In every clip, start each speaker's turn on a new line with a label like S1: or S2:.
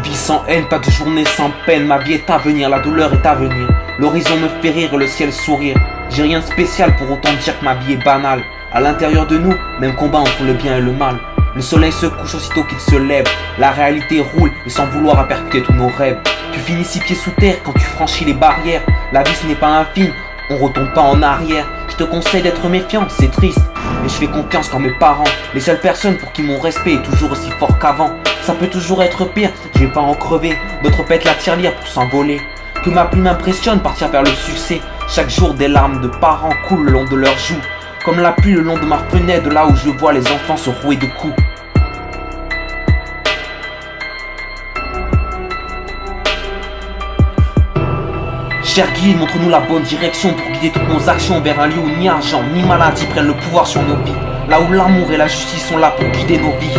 S1: vie sans haine, pas de journée sans peine. Ma vie est à venir, la douleur est à venir. L'horizon me fait rire, le ciel sourire. J'ai rien de spécial pour autant dire que ma vie est banale. À l'intérieur de nous, même combat entre le bien et le mal. Le soleil se couche aussitôt qu'il se lève. La réalité roule et sans vouloir à percuter tous nos rêves. Tu finis 6 pieds sous terre quand tu franchis les barrières. La vie ce n'est pas un film, on retourne pas en arrière. Je te conseille d'être méfiant, c'est triste, mais je fais confiance quand mes parents, les seules personnes pour qui mon respect est toujours aussi fort qu'avant. Ça peut toujours être pire, je vais pas en crever. D'autres pètent la tirelire pour s'envoler. Que ma plume impressionne, partir vers le succès. Chaque jour des larmes de parents coulent le long de leurs joues, comme la pluie le long de ma fenêtre, de là où je vois les enfants se rouer de coups. Cher guide, montre-nous la bonne direction pour guider toutes nos actions vers un lieu où ni argent ni maladie prennent le pouvoir sur nos vies. Là où l'amour et la justice sont là pour guider nos vies.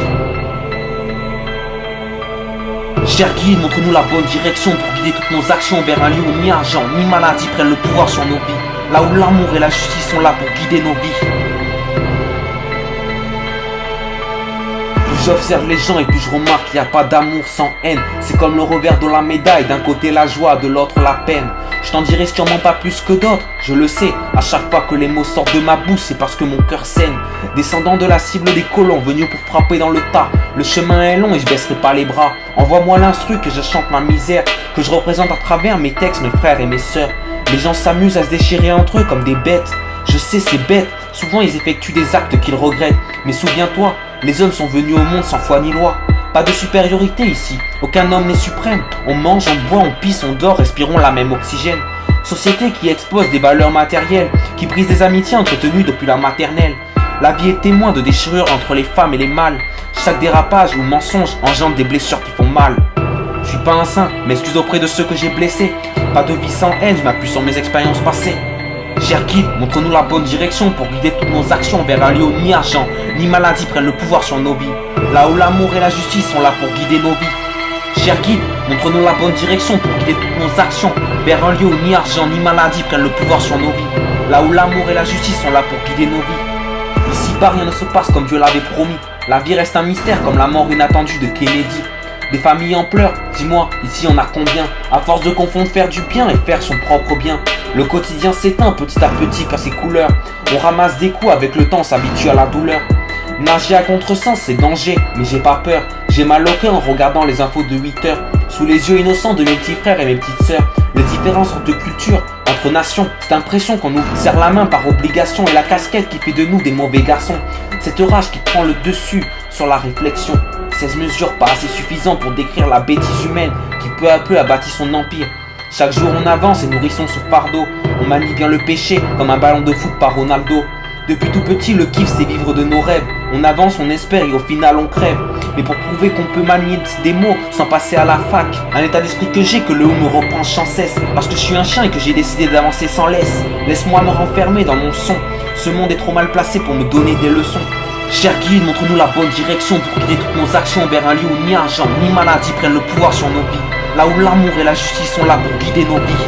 S1: Cher guide, montre-nous la bonne direction pour guider toutes nos actions vers un lieu où ni argent ni maladie prennent le pouvoir sur nos vies. Là où l'amour et la justice sont là pour guider nos vies. Plus j'observe les gens et plus je remarque qu'il n'y a pas d'amour sans haine. C'est comme le revers de la médaille, d'un côté la joie, de l'autre la peine. Je t'en dirai sûrement pas plus que d'autres, je le sais. À chaque fois que les mots sortent de ma bouche, c'est parce que mon cœur saigne. Descendant de la cible des colons, venus pour frapper dans le tas. Le chemin est long et je baisserai pas les bras. Envoie-moi l'instru que je chante ma misère, que je représente à travers mes textes, mes frères et mes sœurs. Les gens s'amusent à se déchirer entre eux comme des bêtes. Je sais, c'est bête, souvent ils effectuent des actes qu'ils regrettent. Mais souviens-toi, les hommes sont venus au monde sans foi ni loi. Pas de supériorité ici, aucun homme n'est suprême. On mange, on boit, on pisse, on dort, respirons la même oxygène. Société qui expose des valeurs matérielles, qui brise des amitiés entretenues depuis la maternelle. La vie est témoin de déchirures entre les femmes et les mâles. Chaque dérapage ou mensonge engendre des blessures qui font mal. Je suis pas un saint, m'excuse auprès de ceux que j'ai blessés. Pas de vie sans haine, je m'appuie sur mes expériences passées. Cher guide, montre-nous la bonne direction pour guider toutes nos actions vers un lieu où ni argent ni maladie prennent le pouvoir sur nos vies. Là où l'amour et la justice sont là pour guider nos vies. Cher guide, montre-nous la bonne direction pour guider toutes nos actions vers un lieu où ni argent ni maladie prennent le pouvoir sur nos vies. Là où l'amour et la justice sont là pour guider nos vies. Ici-bas, rien ne se passe comme Dieu l'avait promis. La vie reste un mystère comme la mort inattendue de Kennedy. Des familles en pleurs, dis-moi, ici on a combien? À force de confondre faire du bien et faire son propre bien, le quotidien s'éteint petit à petit par ses couleurs. On ramasse des coups, avec le temps on s'habitue à la douleur. Nager à contresens c'est danger, mais j'ai pas peur. J'ai mal au cœur en regardant les infos de 8 heures. Sous les yeux innocents de mes petits frères et mes petites sœurs. Les différences entre cultures, entre nations, cette impression qu'on nous serre la main par obligation et la casquette qui fait de nous des mauvais garçons. Cette rage qui prend le dessus sur la réflexion. 16 mesures pas assez suffisantes pour décrire la bêtise humaine qui peu à peu a bâti son empire. Chaque jour on avance et nourrissons ce fardeau. On manie bien le péché comme un ballon de foot par Ronaldo. Depuis tout petit le kiff c'est vivre de nos rêves. On avance, on espère et au final on crève. Mais pour prouver qu'on peut manier des mots sans passer à la fac, un état d'esprit que j'ai que le haut me reprend sans cesse. Parce que je suis un chien et que j'ai décidé d'avancer sans laisse. Laisse-moi me renfermer dans mon son. Ce monde est trop mal placé pour me donner des leçons. Cher guide, montre-nous la bonne direction pour guider toutes nos actions vers un lieu où ni argent ni maladie prennent le pouvoir sur nos vies. Là où l'amour et la justice sont là pour guider nos vies.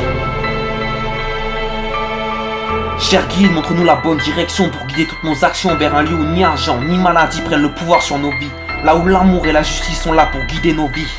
S1: Cher guide, montre-nous la bonne direction pour guider toutes nos actions vers un lieu où ni argent ni maladie prennent le pouvoir sur nos vies. Là où l'amour et la justice sont là pour guider nos vies.